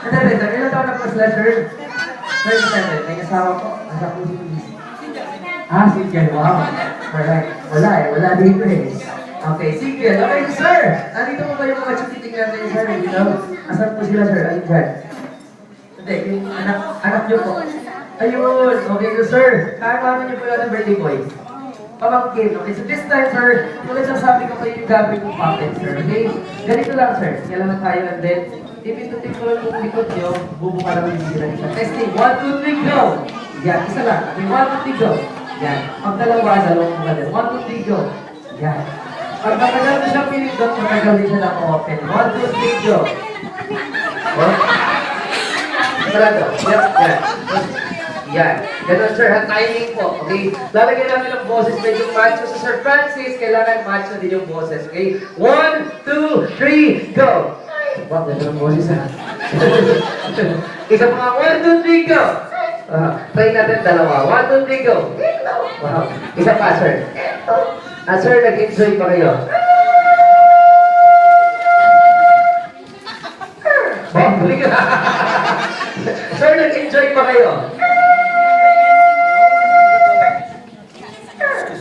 Hindi, ilan taon na po sila, sir? 37. May asawa po. Nasa po si Luis. Ah, si Jen. Wow. Correct. Wala eh. Wala dito eh. Okay, si Jen. Okay, sir. Nandito po ba yung mga chikiting natin, sir? Dito? Asan po sila, sir? Ayun dyan. Hindi, yung anak niyo po. Ayun. Okay, sir. Kaya niyo po lang ng birthday boy. Pamangkin. Okay, so this time, sir, kung nagsasabi ko kayo yung gamit ng pocket, sir. Okay? Ganito lang, sir. Kailangan tayo and then, ipindutin ko lang yung likod nyo, bubuka lang yung sila isa. Testing, 1, 2, 3, go! Yan, isa lang. Okay, 1, 2, 3, go. Yan. Pag dalawa, dalawang mga din. 1, 2, 3, go. Yan. Pag matagal na siya pinindot, matagal din siya na-open. 1, 2, 3, go. Oh. Sarado. Yan. Yan. Ganun, sir. Ang timing po. Okay? Lalagyan namin ng boses. Medyo macho sa Sir Francis. Kailangan macho din yung boses. Okay? 1, 2, 3, go! Wow, ganda ng boses ha. Isa pa nga, 1, 2, 3, go! Try natin dalawa. 1, 2, 3, go! Wow. Isa pa, sir. Sir, nag-enjoy pa kayo? Wow, galing ka. Sir, nag-enjoy pa kayo?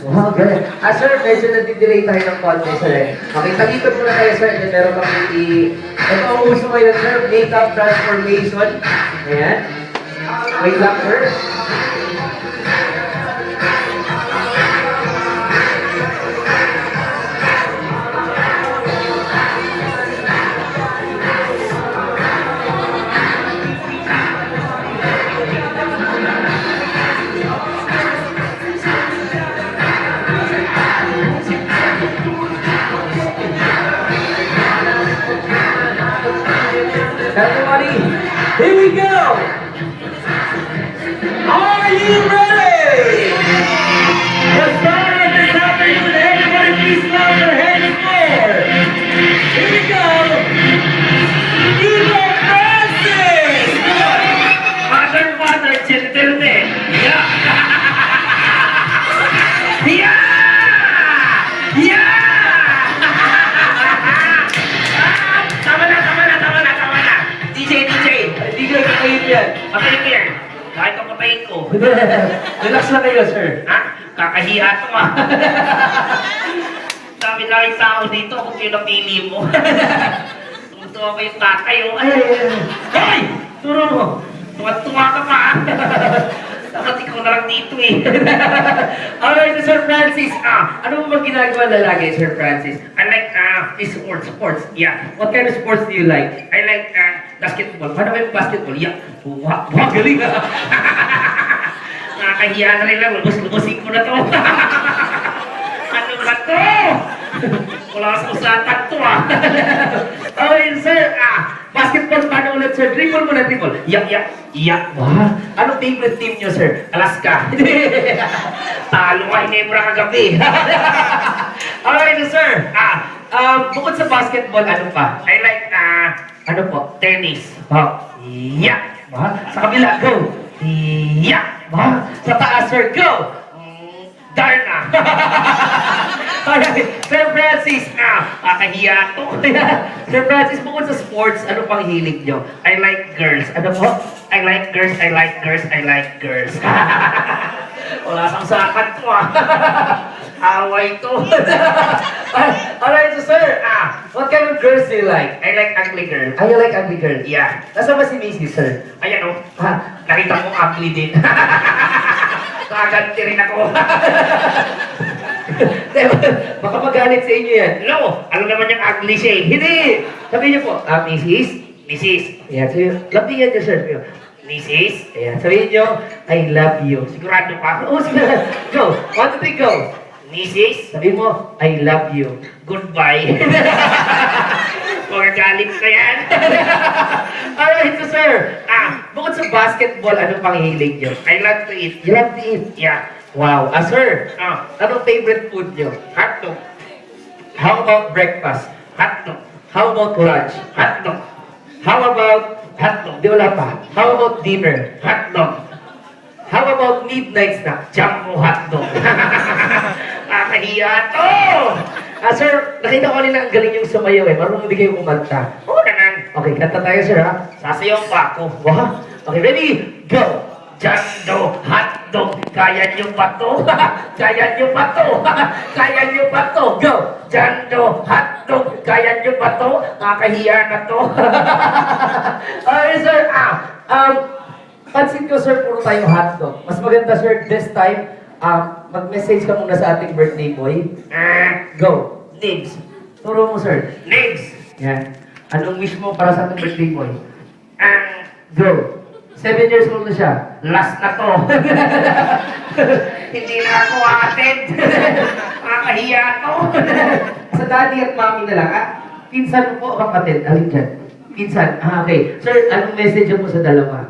Wow, galing. Sir, medyo nag-delay tayo ng konti, sir. Okay, talikod muna tayo, sir. And then meron kang ito ang uso ngayon, sir. Makeup transformation. Ayan. Wait lang, sir. Everybody, here we go! Are you ready? The start is happening with everybody please clap their hands for. Here we go! Eva Francis! Mother, children, yeah! Yeah! Yeah! Patayin ko yan. Kahit ang patayin ko. Relax lang kayo, sir. Ha? Kakahiya ito ah. Dami-dami tao dito kung yung napili mo. Tuwa ko yung tatay oh. Ay! Turo mo. Tuwa ka pa ah. Dapat ikaw na lang dito eh. Alright, Sir Francis. Ano mo ba ginagawa lalaki, Sir Francis? I like sports. Yeah. What kind of sports do you like? I like basketball. Paano ba yung basketball? Yeah. Wow, galing ah. Nakakahiya na rin lang. Lubos-lubosin ko na to. Ano ba to? Wala sa usapan to ah. Alright, sir. Basketball, paano ulit, sir? Dribble mo na, dribble. Yeah. Wow. Anong favorite team niyo, sir? Alaska. Talo ka, Hinebra kagabi. Alright, sir. Bukod sa basketball, ano pa? I like, Ano po? tennis. Wow. Yeah. Wow. Sa kabila, go. Yeah. Wow. Sa taas, sir, go. Darna. Alright, Sir Francis. Kakahiya to. Sir Francis, bukod sa sports, ano pang hilig nyo? I like girls. Ano po? I like girls. Wala kang sakat to ah. Away to. Alright, so sir, what kind of girls do you like? I like ugly girl. You like ugly girls? Yeah. Nasaan ba si Mrs. sir? Ayan o. Ha? Nakita mo ugly din. Kaganti rin ako. Baka magalit sa inyo yan. No, alam naman yung ugly siya eh. Hindi! Sabihin niyo po, Mrs. Mrs. Ayan, sabihin, labihan niyo, sir. Mrs. Ayan, sabihin niyo, I love you. Sigurado ka? Oh, sige. Go! 1, 2, 3, go! Mrs. Sabihin mo, I love you. Goodbye. Magagalit ka yan. Alright, so sir, bukod sa basketball, ano pang hilig niyo? I love to eat. You love to eat? Yeah. Wow. Sir, Ah, anong favorite food niyo? hotdog. How about breakfast? Hotdog. How about lunch? Hotdog. How about Hotdog. Di wala pa. How about dinner? Hotdog. How about midnight snack? Jumbo hotdog. Kakahiya to. Sir, nakita ko kanina ang galing yung sumayaw eh. Marunong hindi kayo kumanta. Oo naman. Okay, kanta tayo, sir, ha? Sasayaw pa ako. Wow. Okay, ready? Go! Jando, hotdog, kaya niyo ba to? Kaya niyo ba to? Kaya niyo ba to? Go! Jando, hotdog, kaya niyo ba to? Nakakahiya na to. Okay, sir. Pansin ko, sir, puro tayo hotdog. Mas maganda, sir, this time, mag-message ka muna sa ating birthday boy. Go. Nibs. Turo mo, sir. Nibs. Yan. Anong wish mo para sa ating birthday boy? Ang Go. 7 years old na siya. last na to. Hindi na ako atid. Nakakahiya to. Sa daddy at mommy na lang, pinsan mo po o kapatid? Alin dyan? Pinsan. Okay. Sir, anong message mo sa dalawa?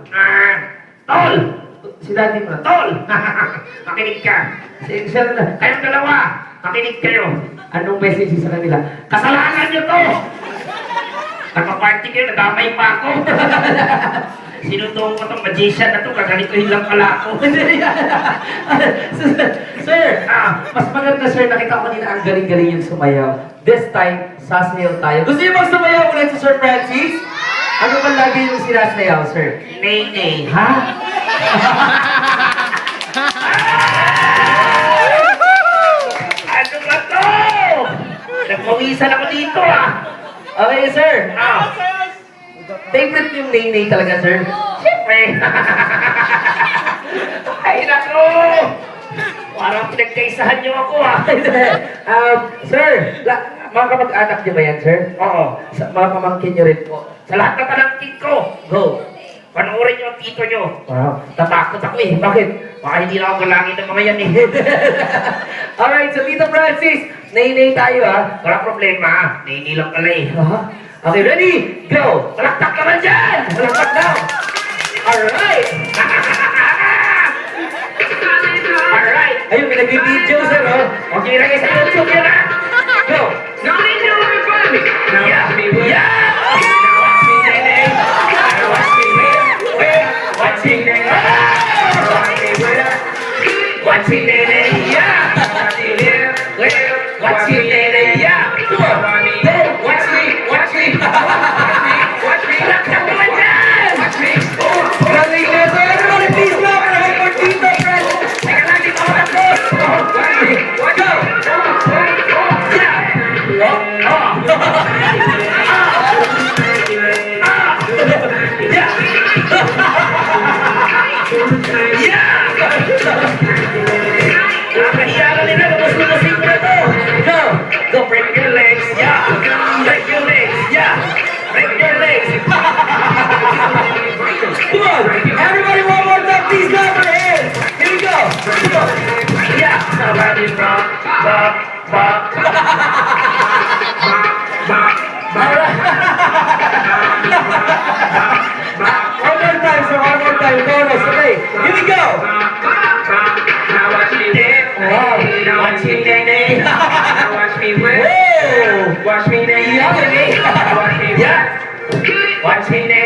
Tol! Si daddy mo. Tol! Makinig ka. Sir, Kayong dalawa, makinig kayo. anong message sa kanila? Kasalanan niyo to! Nagpa-party kayo, nadamay pa ako. Sinutuong ko tong magician na to, gaganituhin lang pala ako. Sir, mas maganda, sir, nakita ko kanina ang galing-galing yung sumayaw. This time, sasayaw tayo. Gusto niyo bang sumayaw ulit sa Sir Francis? Ano ba lagi yung sinasayaw, sir? Nay-nay. Ha? Ano ba to? Nagpawisan ako dito Okay, sir. Ah, Favorite yung nay-nay talaga, sir? siyempre. Ay, naku! Parang pinagkaisahan niyo ako Sir, mga kamag-anak niyo ba yan, sir? Oo. Mga pamangkin niyo rin po. Sa lahat ng talangkin ko, Go. panoorin niyo ang tito niyo. Wow. Tatakot ako Bakit? Baka hindi na ako galangin ng mga yan Alright, so Tito Francis, nay-nay tayo, ha? Wala problema Nainilang pala Okay, ready? Go! Palaktak naman dyan! Palakpak daw! Alright! Alright! Ayun, may nag-video, sir, oh. Okay, lagay sa YouTube yun Go! Now yeah! Yeah! Now watch me, Nene! Now watch me, wait! Watch me, Nene! Watch me, Nene! Yeah! Watch me, Nene! Yeah! Come on! Go! Watch me! Watch me! Watch me! Palaktak naman dyan! Watch me! Galing na, sir! Everybody, please clap for Tito Francis! Teka lang, di pa ako tapos! Go! Nakahiya na nila, lumus-lumusin ko na to! Go! Go, break your legs, yeah! Break your legs, yeah! Break your legs! Come on! Everybody, one more time, please clap for him! Here we go! Come on! Yeah! Somebody rock, rock, rock. One more time, sir. One more time. Chorus. Okay. Here we go. Now watch me dance. Wow. Now watch me dance. Now watch me whip. Whoa. Watch me dance. Yeah. Watch me whip. Watch me dance.